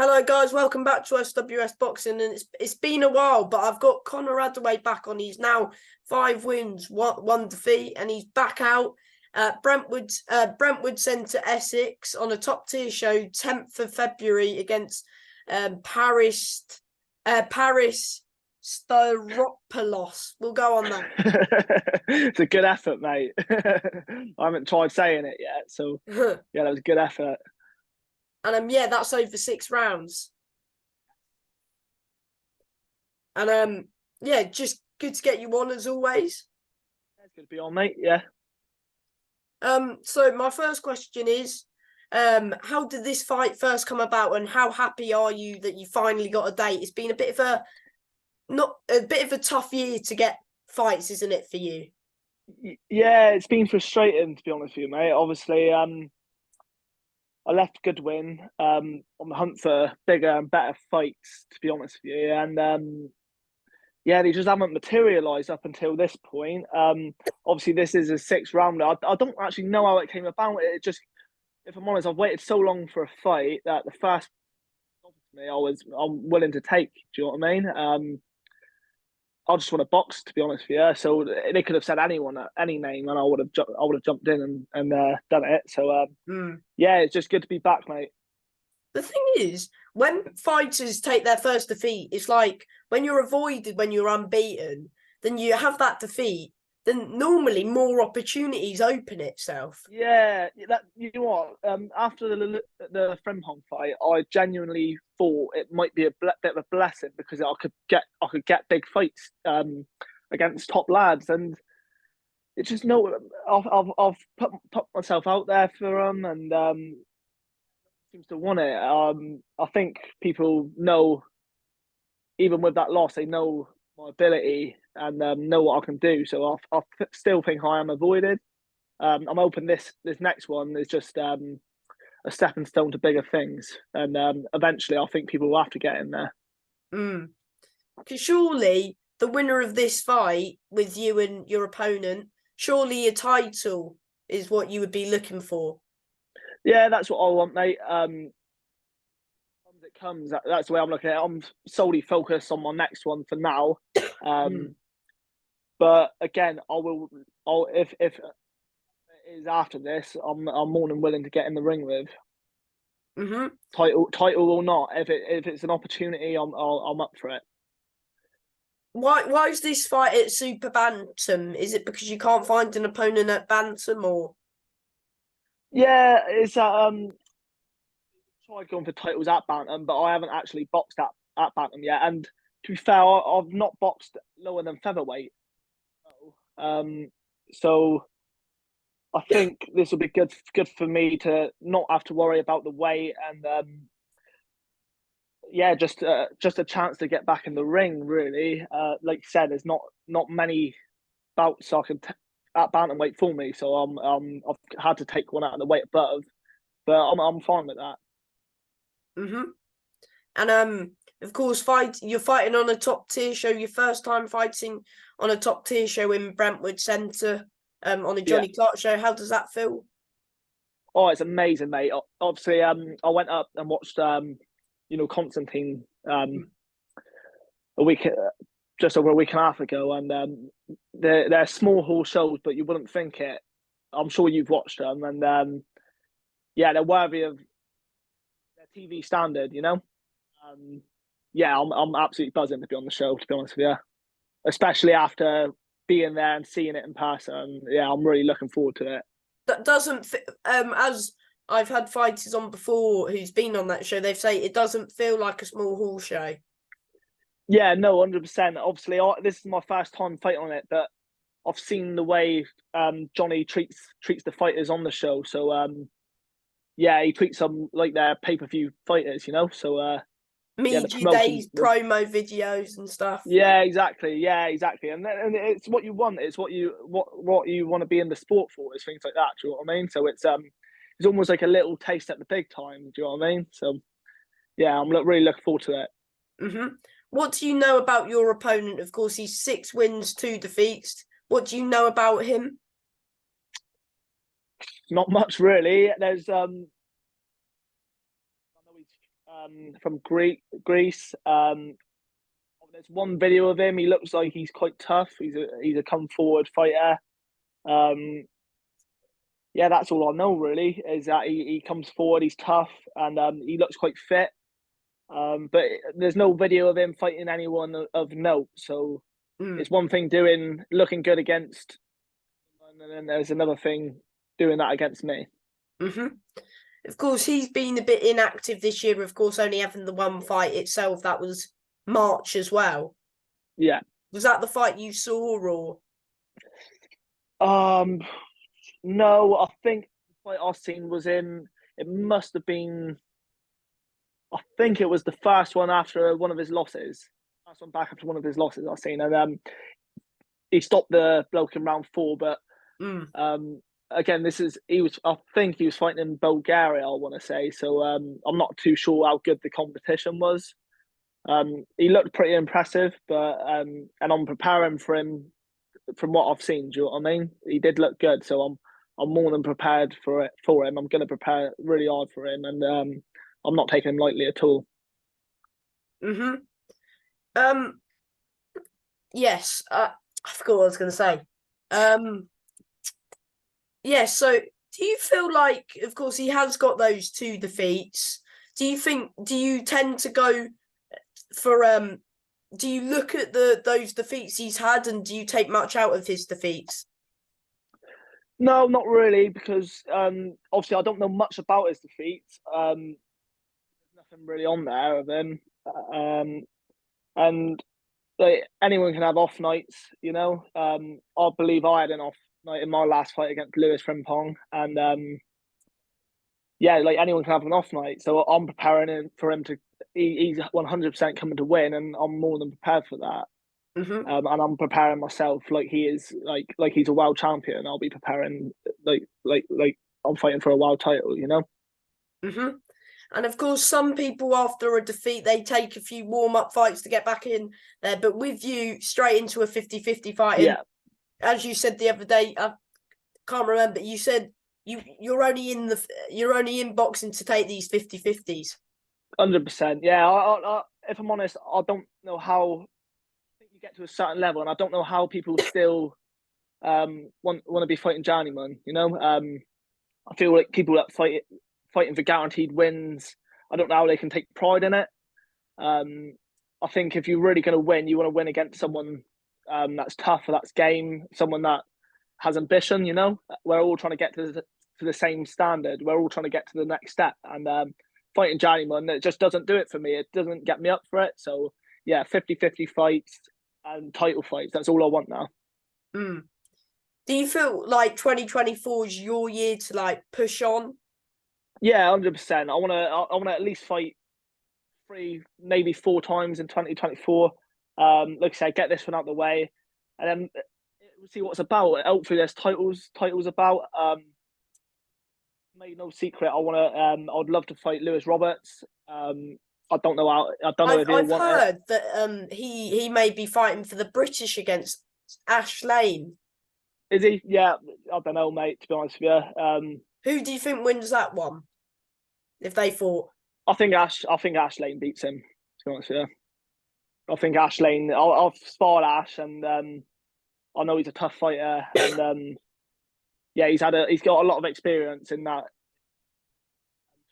Hello guys, welcome back to SWS Boxing, and it's been a while, but I've got Conor Adaway back on. He's now 5 wins, one defeat, and he's back out at Brentwood Centre, Essex, on a top tier show, 10th of February against Paris Stavropoulos. We'll go on that. It's a good effort, mate. I haven't tried saying it yet, so yeah, that was a good effort. And yeah, that's over 6 rounds. And yeah, just good to get you on as always. It's good to be on, mate. Yeah. So my first question is, how did this fight first come about, and how happy are you that you finally got a date? It's been a bit of a tough year to get fights, isn't it, for you? Yeah, it's been frustrating to be honest with you, mate. Obviously, I left Goodwin on the hunt for bigger and better fights, to be honest with you. And yeah, they just haven't materialised up until this point. Obviously, this is a 6 rounder. I don't actually know how it came about. It just, if I'm honest, I've waited so long for a fight that the first me I'm willing to take. Do you know what I mean? I just want to box, to be honest with you. So they could have said anyone, any name, and I would have jumped in and done it. So yeah, it's just good to be back, mate. The thing is, when fighters take their first defeat, it's like when you're avoided, when you're unbeaten, then you have that defeat, then normally more opportunities open itself. Yeah, that you know what? After the Frimpong fight, I genuinely thought it might be a bit of a blessing because I could get big fights against top lads, and it's just no. I've put myself out there for them, and seems to want it. I think people know, even with that loss, they know my ability and know what I can do. So I still think I am avoided. I'm hoping this next one is just a stepping stone to bigger things, and eventually I think people will have to get in there. Because surely the winner of this fight with you and your opponent, surely a title is what you would be looking for. Yeah, that's what I want, mate. As it comes, that's the way I'm looking at it. I'm solely focused on my next one for now. But again, if it is after this, I'm more than willing to get in the ring with. Title or not, if it's an opportunity, I'm up for it. Why is this fight at super bantam? Is it because you can't find an opponent at bantam, or? Yeah, it's tried going for titles at bantam, but I haven't actually boxed at bantam yet. And to be fair, I've not boxed lower than featherweight. So I think this will be good for me to not have to worry about the weight, and yeah, just a chance to get back in the ring. Really, like you said, there's not many bouts I can at bantamweight for me, so I've had to take one out of the weight above, but I'm fine with that. And of course, you're fighting on a top tier show. Your first time fighting on a top tier show in Brentwood Centre, on a Johnny Clark show. How does that feel? Oh, it's amazing, mate. Obviously, I went up and watched Constantine a week, just over a week and a half ago, and they're small hall shows, but you wouldn't think it. I'm sure you've watched them, and yeah, they're worthy of their TV standard. Yeah, I'm absolutely buzzing to be on the show. To be honest with you, especially after being there and seeing it in person. Yeah, I'm really looking forward to it. That doesn't as I've had fighters on before who's been on that show. They've said it doesn't feel like a small hall show. Yeah, no, 100%. Obviously, this is my first time fighting on it, but I've seen the way Johnny treats the fighters on the show. So yeah, he treats them like they're pay-per-view fighters. So yeah, the Media promotion, days, promo videos and stuff. yeah, exactly. Yeah, exactly. And it's what you want. It's what you want to be in the sport for. Is things like that. Do you know what I mean? So it's almost like a little taste at the big time. Do you know what I mean? So yeah, I'm really looking forward to it. What do you know about your opponent? Of course, he's 6 wins, 2 defeats. What do you know about him? Not much, really. There's know he's from Greece. There's one video of him. He looks like he's quite tough. He's a come forward fighter. Um, yeah, that's all I know really. Is that he comes forward, he's tough, and he looks quite fit. But there's no video of him fighting anyone of note. So Mm. it's one thing looking good against, and then there's another thing doing that against me. Hmm. Of course, he's been a bit inactive this year. Of course, only having the one fight itself. That was March as well. Yeah. Was that the fight you saw, or? No, I think the fight I seen was in. It must have been. I think it was the first one after one of his losses. First one back after one of his losses I seen, and he stopped the bloke in round 4. But Mm. again, he was. I think he was fighting in Bulgaria. I want to say so. I'm not too sure how good the competition was. He looked pretty impressive, but and I'm preparing for him from what I've seen. Do you know what I mean? He did look good, so I'm more than prepared for him. I'm going to prepare really hard for him, and I'm not taking him lightly at all. Hmm. Um. Yes. I forgot what I was going to say. Yeah. So, do you feel like, of course, he has got those 2 defeats? Do you tend to go for Do you look at those defeats he's had, and do you take much out of his defeats? No, not really, because obviously I don't know much about his defeats. There's nothing really on there of him, and like anyone can have off nights, you know. I believe I had an off night in my last fight against Lewis Frimpong, and yeah, like anyone can have an off night. So I'm preparing him for him to. He's 100% coming to win, and I'm more than prepared for that. Hmm. And I'm preparing myself like he is, like he's a world champion. I'll be preparing like I'm fighting for a world title, you know. Hmm. And of course, some people after a defeat, they take a few warm-up fights to get back in there. But with you, straight into a 50-50 fight. And Yeah, as you said the other day, I can't remember, you said you're only in boxing to take these 50-50s. 100%. Yeah, if I'm honest, I don't know how. I think you get to a certain level, and I don't know how people still want to be fighting journeyman. You know, I feel like people that fighting for guaranteed wins. I don't know how they can take pride in it. Um, I think if you're really going to win, you want to win against someone that's tough, that's game, someone that has ambition. You know, we're all trying to get to the same standard. We're all trying to get to the next step, and fighting journeyman, it just doesn't do it for me. It doesn't get me up for it. So yeah, 50-50 fights and title fights. That's all I want now. Mm. Do you feel like 2024 is your year to like push on? Yeah, 100%. I want to at least fight 3, maybe 4 times in 2024. Like I said, get this one out of the way, and then we'll see what's about. Hopefully, there's titles about. Made no secret. I'd love to fight Lewis Roberts. I don't know how. I don't know if he'll I've want it. heard that he may be fighting for the British against Ash Lane. Is he? Yeah, I don't know, mate. To be honest with you, Who do you think wins that one if they fought? I think Ash Lane beats him. To be honest with you, I think Ash Lane. I've sparred Ash, and I know he's a tough fighter, and yeah, he's got a lot of experience in that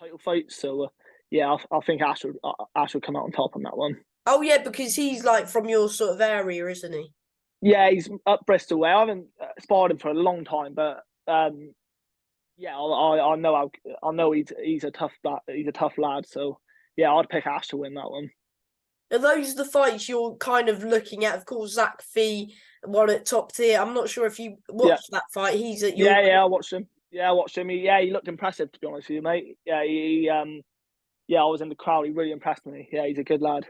title fight. So yeah, I think Ash will come out on top on that one. Oh yeah, because he's like from your sort of area, isn't he? Yeah, he's up Bristol way. I haven't sparred him for a long time, but yeah, I know I know he's a tough lad. So yeah, I'd pick Ash to win that one. Are those the fights you're kind of looking at? Of course, Zach Fee won at top tier. I'm not sure if you Yeah, watched that fight. He's at your. yeah. I watched him. Yeah, I watched him. He looked impressive to be honest with you, mate. Yeah, I was in the crowd. He really impressed me. Yeah, he's a good lad.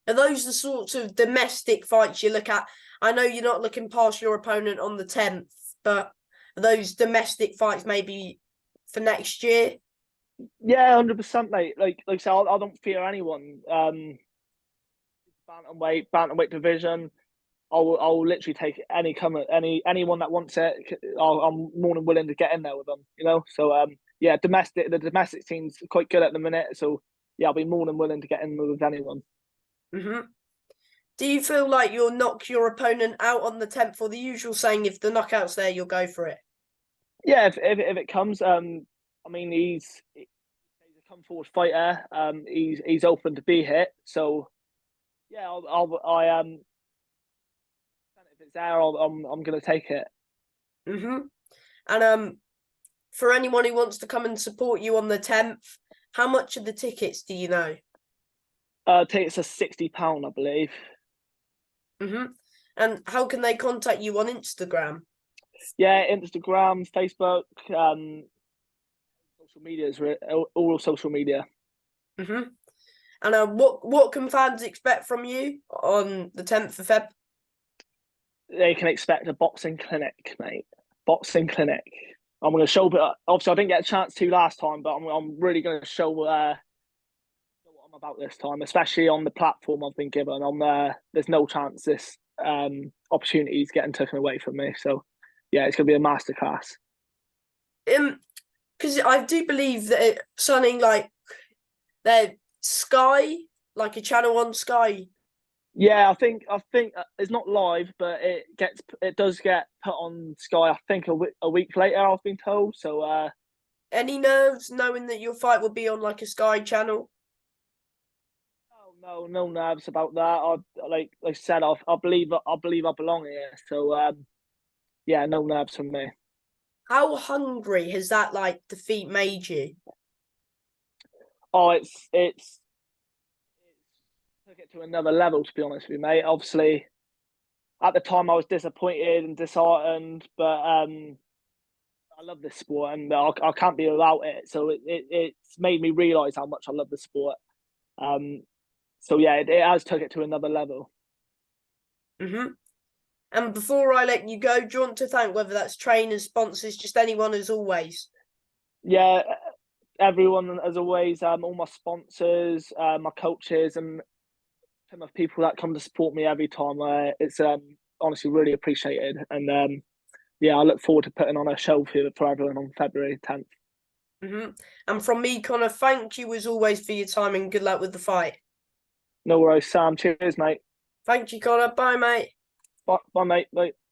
Are those the sorts of domestic fights you look at? I know you're not looking past your opponent on the 10th, but are those domestic fights maybe for next year? Yeah, 100%, mate. Like I said, I don't fear anyone. Bantamweight division. I'll literally take anyone that wants it. I'm more than willing to get in there with them. You know, so yeah, the domestic scene's quite good at the minute. So yeah, I'll be more than willing to get in with anyone. Hmm. Do you feel like you'll knock your opponent out on the 10th, or the usual saying, if the knockout's there, you'll go for it? Yeah, if it comes, I mean he's a come forward fighter. He's open to be hit. So yeah, if it's there, I'm gonna take it. Hmm. And for anyone who wants to come and support you on the 10th, how much are the tickets, do you know? Tickets are £60, I believe. Hmm. And how can they contact you on Instagram? Yeah, Instagram, Facebook, social media is all social media. Hmm. And what can fans expect from you on the 10th of Feb? They can expect a boxing clinic, mate. Boxing clinic. I'm going to show, but obviously I didn't get a chance to last time, but I'm really going to show what I'm about this time, especially on the platform I've been given. There's no chance this opportunity is getting taken away from me. So yeah, it's going to be a masterclass. Because I do believe that something like their Sky, like a channel on Sky. Yeah, I think it's not live, but it does get put on Sky. I think a week later, I've been told. So Any nerves knowing that your fight will be on like a Sky channel? no nerves about that. Like I said, I believe I belong here. So yeah, no nerves from me. How hungry has that like defeat made you? Oh, it's took it to another level. To be honest with you, mate. Obviously, at the time I was disappointed and disheartened, but I love this sport and I can't be without it. So it's made me realise how much I love the sport. Um, so yeah, it has took it to another level. Hmm. And before I let you go, do you want to thank, whether that's trainers, sponsors, just anyone as always? Yeah, everyone as always, all my sponsors, my coaches, and of people that come to support me every time. It's honestly really appreciated, and yeah, I look forward to putting on a show for everyone on February 10th. Hmm. And from me, Connor, thank you as always for your time and good luck with the fight. No worries, Sam. Cheers, mate. Thank you, Connor. Bye, mate. Bye, mate. Bye.